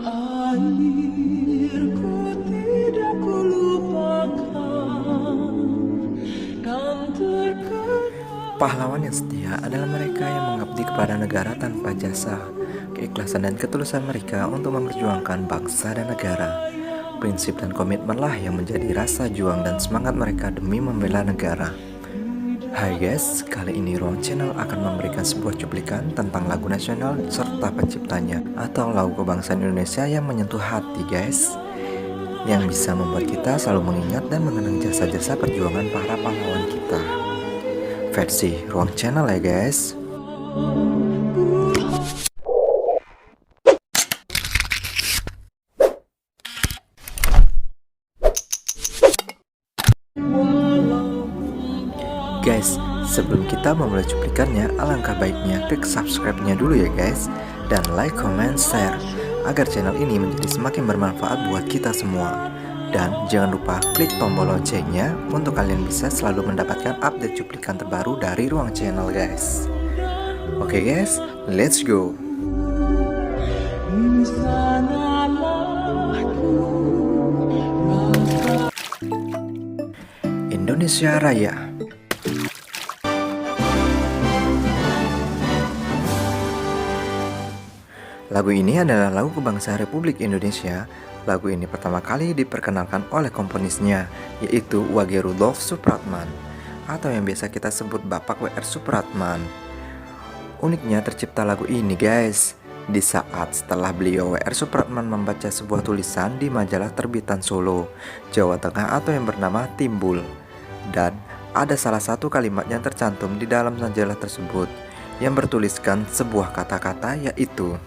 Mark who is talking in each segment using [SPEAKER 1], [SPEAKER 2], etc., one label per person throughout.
[SPEAKER 1] airku tidak kulupakan dan terkenal.
[SPEAKER 2] Pahlawan yang setia adalah mereka yang mengabdi kepada negara tanpa jasa. Keikhlasan dan ketulusan mereka untuk memperjuangkan bangsa dan negara. Prinsip dan komitmenlah yang menjadi rasa juang dan semangat mereka demi membela negara. Hai guys, kali ini Ruang Channel akan memberikan sebuah cuplikan tentang lagu nasional serta penciptanya atau lagu kebangsaan Indonesia yang menyentuh hati guys, yang bisa membuat kita selalu mengingat dan mengenang jasa-jasa perjuangan para pahlawan kita. Versi Ruang Channel ya guys. Guys, sebelum kita memulai cuplikannya, alangkah baiknya klik subscribe-nya dulu ya guys, dan like, comment, share, agar channel ini menjadi semakin bermanfaat buat kita semua. Dan jangan lupa klik tombol loncengnya untuk kalian bisa selalu mendapatkan update cuplikan terbaru dari Ruang Channel guys. Oke guys, let's go. Indonesia Raya. Lagu ini adalah lagu kebangsaan Republik Indonesia. Lagu ini pertama kali diperkenalkan oleh komponisnya, yaitu W.G. Rudolf Supratman, atau yang biasa kita sebut Bapak W.R. Supratman. Uniknya tercipta lagu ini guys, di saat setelah beliau W.R. Supratman membaca sebuah tulisan di majalah terbitan Solo, Jawa Tengah atau yang bernama Timbul. Dan ada salah satu kalimat yang tercantum di dalam majalah tersebut, yang bertuliskan sebuah kata-kata yaitu,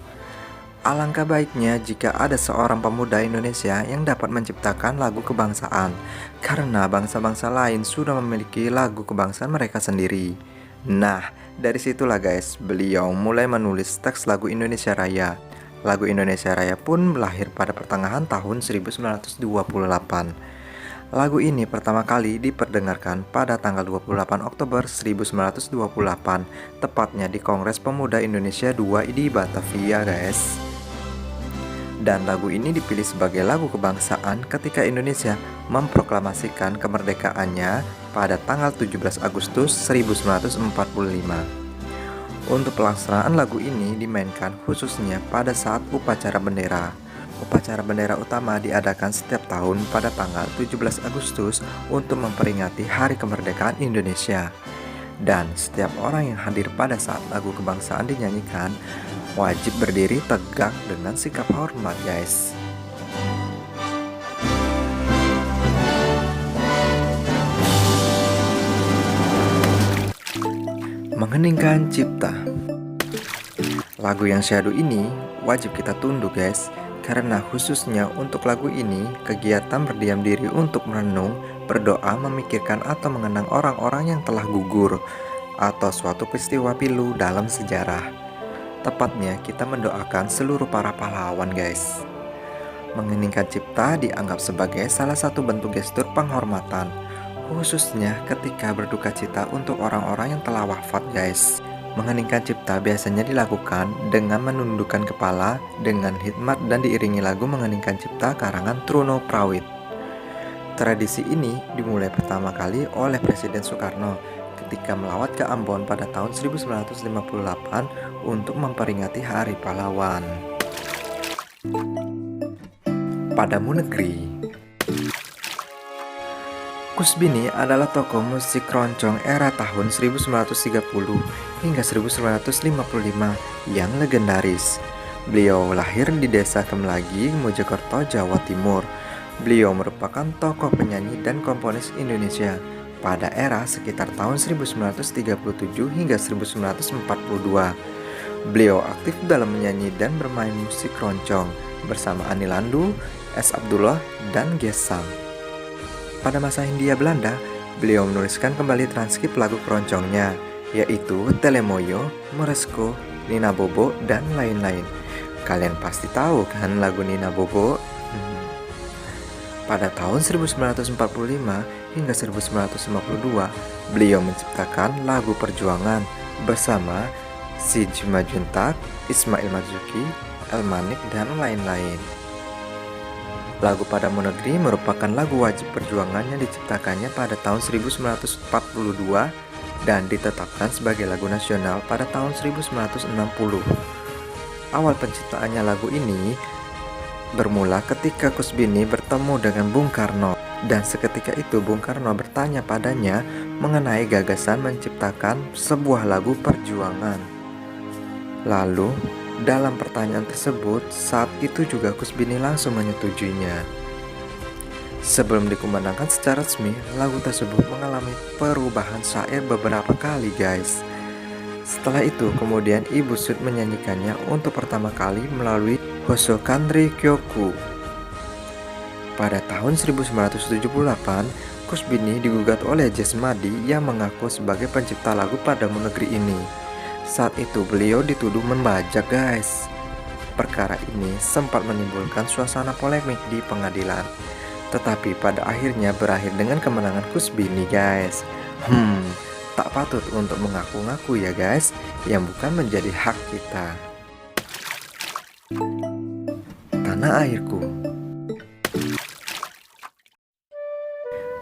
[SPEAKER 2] alangkah baiknya jika ada seorang pemuda Indonesia yang dapat menciptakan lagu kebangsaan, karena bangsa-bangsa lain sudah memiliki lagu kebangsaan mereka sendiri. Nah, dari situlah guys, beliau mulai menulis teks lagu Indonesia Raya. Lagu Indonesia Raya pun lahir pada pertengahan tahun 1928. Lagu ini pertama kali diperdengarkan pada tanggal 28 Oktober 1928, tepatnya di Kongres Pemuda Indonesia II di Batavia guys. Dan lagu ini dipilih sebagai lagu kebangsaan ketika Indonesia memproklamasikan kemerdekaannya pada tanggal 17 Agustus 1945. Untuk pelaksanaan lagu ini dimainkan khususnya pada saat upacara bendera. Upacara bendera utama diadakan setiap tahun pada tanggal 17 Agustus untuk memperingati Hari Kemerdekaan Indonesia. Dan setiap orang yang hadir pada saat lagu kebangsaan dinyanyikan wajib berdiri tegak dengan sikap hormat guys. Mengeningkan cipta. Lagu yang syahdu ini wajib kita tunduk guys, karena khususnya untuk lagu ini kegiatan berdiam diri untuk merenung, berdoa, memikirkan atau mengenang orang-orang yang telah gugur atau suatu peristiwa pilu dalam sejarah. Tepatnya kita mendoakan seluruh para pahlawan guys. Mengeningkan cipta dianggap sebagai salah satu bentuk gestur penghormatan, khususnya ketika berduka cita untuk orang-orang yang telah wafat guys. Mengeningkan cipta biasanya dilakukan dengan menundukkan kepala dengan hikmat dan diiringi lagu Mengeningkan Cipta karangan Truno Prawit. Tradisi ini dimulai pertama kali oleh Presiden Soekarno ketika melawat ke Ambon pada tahun 1958 untuk memperingati Hari Pahlawan. Padamu Negeri. Kusbini adalah tokoh musik keroncong era tahun 1930 hingga 1955 yang legendaris. Beliau lahir di desa Temlagi, Mojokerto, Jawa Timur. Beliau merupakan tokoh penyanyi dan komponis Indonesia pada era sekitar tahun 1937 hingga 1942. Beliau aktif dalam menyanyi dan bermain musik keroncong bersama Ani Landu, S. Abdullah, dan Gesang. Pada masa Hindia Belanda, beliau menuliskan kembali transkrip lagu keroncongnya, yaitu Telemoyo, Moresko, Nina Bobo, dan lain-lain. Kalian pasti tahu kan lagu Nina Bobo? Pada tahun 1945 hingga 1952, beliau menciptakan lagu perjuangan bersama Si Juma Juntak, Ismail Marzuki, El-Manik, dan lain-lain. Lagu Padamu Negeri merupakan lagu wajib perjuangan yang diciptakannya pada tahun 1942 dan ditetapkan sebagai lagu nasional pada tahun 1960. Awal penciptaannya lagu ini bermula ketika Kusbini bertemu dengan Bung Karno, dan seketika itu Bung Karno bertanya padanya mengenai gagasan menciptakan sebuah lagu perjuangan. Lalu dalam pertanyaan tersebut, saat itu juga Kusbini langsung menyetujuinya. Sebelum dikumandangkan secara resmi, lagu tersebut mengalami perubahan syair beberapa kali, guys. Setelah itu, kemudian Ibu Sud menyanyikannya untuk pertama kali melalui Hosokanri Kyoku. Pada tahun 1978, Kusbini digugat oleh Jesmadi yang mengaku sebagai pencipta lagu Padamu Negeri ini. Saat itu beliau dituduh membajak, guys. Perkara ini sempat menimbulkan suasana polemik di pengadilan, tetapi pada akhirnya berakhir dengan kemenangan Kusbini, guys. Tak patut untuk mengaku-ngaku ya, guys, yang bukan menjadi hak kita. Tanah Airku.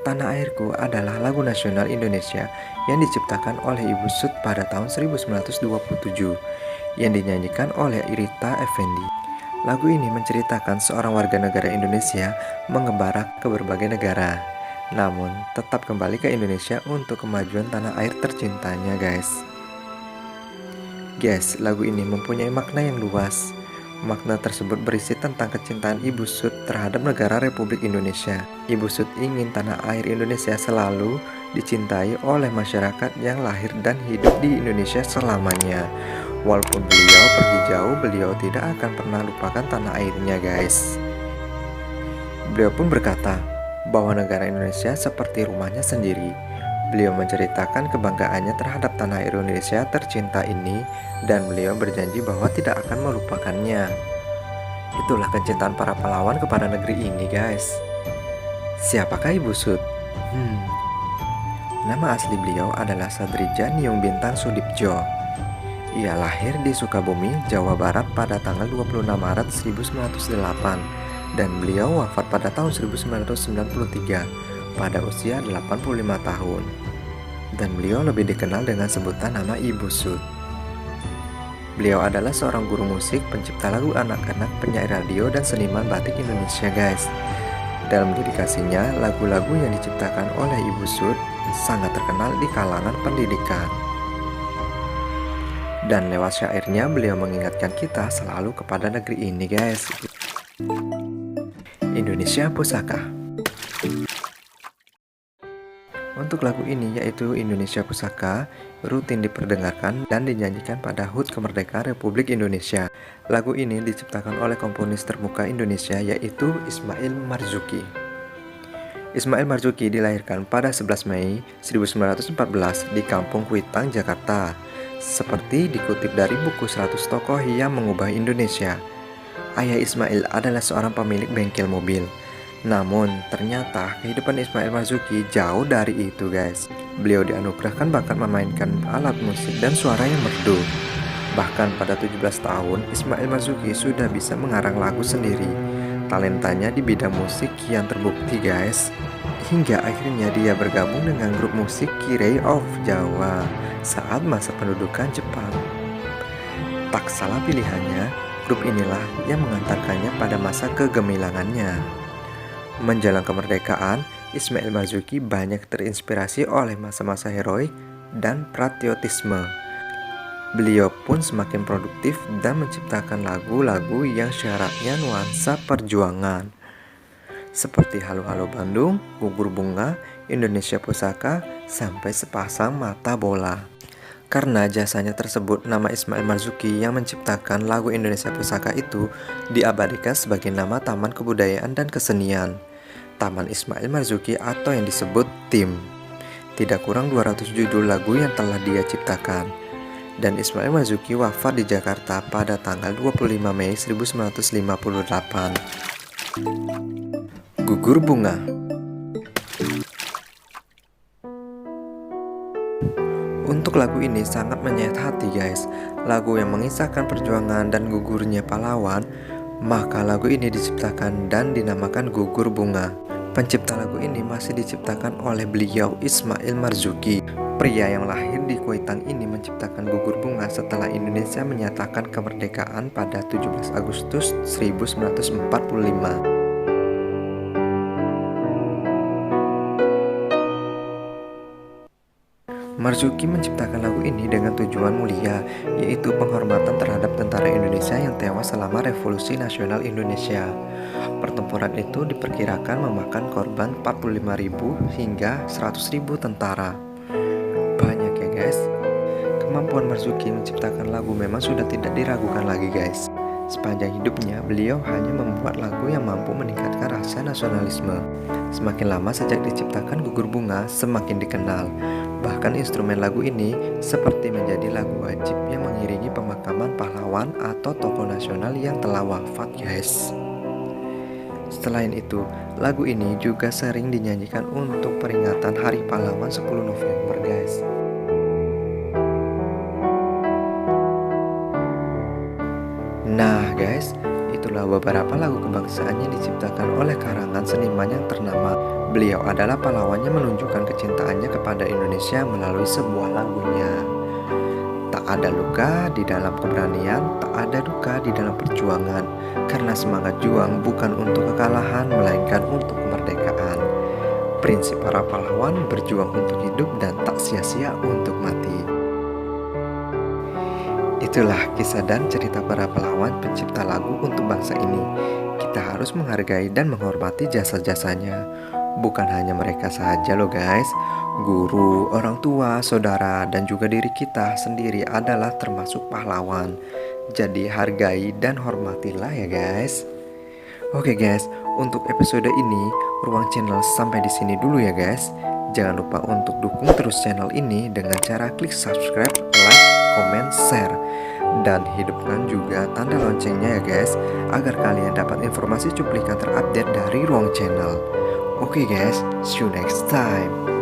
[SPEAKER 2] Tanah Airku adalah lagu nasional Indonesia yang diciptakan oleh Ibu Sud pada tahun 1927 yang dinyanyikan oleh Irita Effendi. Lagu ini menceritakan seorang warga negara Indonesia mengembara ke berbagai negara, namun tetap kembali ke Indonesia untuk kemajuan tanah air tercintanya, guys. Lagu ini mempunyai makna yang luas. Makna tersebut berisi tentang kecintaan Ibu Sud terhadap negara Republik Indonesia. Ibu Sud ingin tanah air Indonesia selalu dicintai oleh masyarakat yang lahir dan hidup di Indonesia selamanya. Walaupun beliau pergi jauh, beliau tidak akan pernah lupakan tanah airnya, guys. Beliau pun berkata bahwa negara Indonesia seperti rumahnya sendiri. Beliau menceritakan kebanggaannya terhadap tanah air Indonesia tercinta ini, dan beliau berjanji bahwa tidak akan melupakannya. Itulah kecintaan para pahlawan kepada negeri ini, guys. Siapakah Ibu Sud? Nama asli beliau adalah Sadrija Nyung Bintang Sudipjo. Ia lahir di Sukabumi, Jawa Barat pada tanggal 26 Maret 1908, dan beliau wafat pada tahun 1993 pada usia 85 tahun. Dan beliau lebih dikenal dengan sebutan nama Ibu Sud. Beliau adalah seorang guru musik, pencipta lagu anak-anak, penyair radio, dan seniman batik Indonesia, guys. Dalam dedikasinya, lagu-lagu yang diciptakan oleh Ibu Sud sangat terkenal di kalangan pendidikan. Dan lewat syairnya beliau mengingatkan kita selalu kepada negeri ini, guys. Indonesia Pusaka. Untuk lagu ini, yaitu Indonesia Pusaka, rutin diperdengarkan dan dinyanyikan pada HUT Kemerdekaan Republik Indonesia. Lagu ini diciptakan oleh komponis termuka Indonesia, yaitu Ismail Marzuki. Ismail Marzuki dilahirkan pada 11 Mei 1914 di Kampung Kuitang, Jakarta. Seperti dikutip dari buku 100 Tokoh yang Mengubah Indonesia. Ayah Ismail adalah seorang pemilik bengkel mobil. Namun, ternyata kehidupan Ismail Marzuki jauh dari itu, guys. Beliau dianugerahkan bakat memainkan alat musik dan suara yang merdu. Bahkan pada 17 tahun, Ismail Marzuki sudah bisa mengarang lagu sendiri. Talentanya di bidang musik kian terbukti, guys. Hingga akhirnya dia bergabung dengan grup musik Kirei of Jawa saat masa pendudukan Jepang. Tak salah pilihannya, grup inilah yang mengantarkannya pada masa kegemilangannya. Menjelang kemerdekaan, Ismail Marzuki banyak terinspirasi oleh masa-masa heroik dan patriotisme. Beliau pun semakin produktif dan menciptakan lagu-lagu yang syaratnya nuansa perjuangan, seperti Halo Halo Bandung, Gugur Bunga, Indonesia Pusaka, sampai Sepasang Mata Bola. Karena jasanya tersebut, nama Ismail Marzuki yang menciptakan lagu Indonesia Pusaka itu diabadikan sebagai nama Taman Kebudayaan dan Kesenian, Taman Ismail Marzuki, atau yang disebut TIM. Tidak kurang 200 judul lagu yang telah dia ciptakan. Dan Ismail Marzuki wafat di Jakarta pada tanggal 25 Mei 1958. Gugur Bunga. Untuk lagu ini sangat menyayat hati guys. Lagu yang mengisahkan perjuangan dan gugurnya pahlawan. Maka lagu ini diciptakan dan dinamakan Gugur Bunga. Pencipta lagu ini masih diciptakan oleh beliau Ismail Marzuki. Pria yang lahir di Kuitang ini menciptakan Gugur Bunga setelah Indonesia menyatakan kemerdekaan pada 17 Agustus 1945. Marzuki menciptakan lagu ini dengan tujuan mulia, yaitu penghormatan terhadap tentara Indonesia yang tewas selama Revolusi Nasional Indonesia. Pertempuran itu diperkirakan memakan korban 45.000 hingga 100.000 tentara. Banyak ya guys. Kemampuan Marzuki menciptakan lagu memang sudah tidak diragukan lagi guys. Sepanjang hidupnya, beliau hanya membuat lagu yang mampu meningkatkan rasa nasionalisme. Semakin lama sejak diciptakan Gugur Bunga, semakin dikenal. Bahkan instrumen lagu ini seperti menjadi lagu wajib yang mengiringi pemakaman pahlawan atau tokoh nasional yang telah wafat guys. Selain itu, lagu ini juga sering dinyanyikan untuk peringatan Hari Pahlawan 10 November guys. Nah guys, itulah beberapa lagu kebangsaan yang diciptakan oleh karangan seniman yang ternama. Beliau adalah pahlawan yang menunjukkan kecintaannya kepada Indonesia melalui sebuah lagunya. Tak ada luka di dalam keberanian, tak ada duka di dalam perjuangan. Karena semangat juang bukan untuk kekalahan, melainkan untuk kemerdekaan. Prinsip para pahlawan berjuang untuk hidup dan tak sia-sia untuk mati. Itulah kisah dan cerita para pahlawan pencipta lagu untuk bangsa ini. Kita harus menghargai dan menghormati jasa-jasanya. Bukan hanya mereka saja loh guys. Guru, orang tua, saudara, dan juga diri kita sendiri adalah termasuk pahlawan. Jadi hargai dan hormatilah ya guys. Oke guys, untuk episode ini Ruang Channel sampai di sini dulu ya guys. Jangan lupa untuk dukung terus channel ini dengan cara klik subscribe, like, komen, share, dan hidupkan juga tanda loncengnya ya guys, agar kalian dapat informasi cuplikan terupdate dari Ruang Channel. Oke guys, see you next time.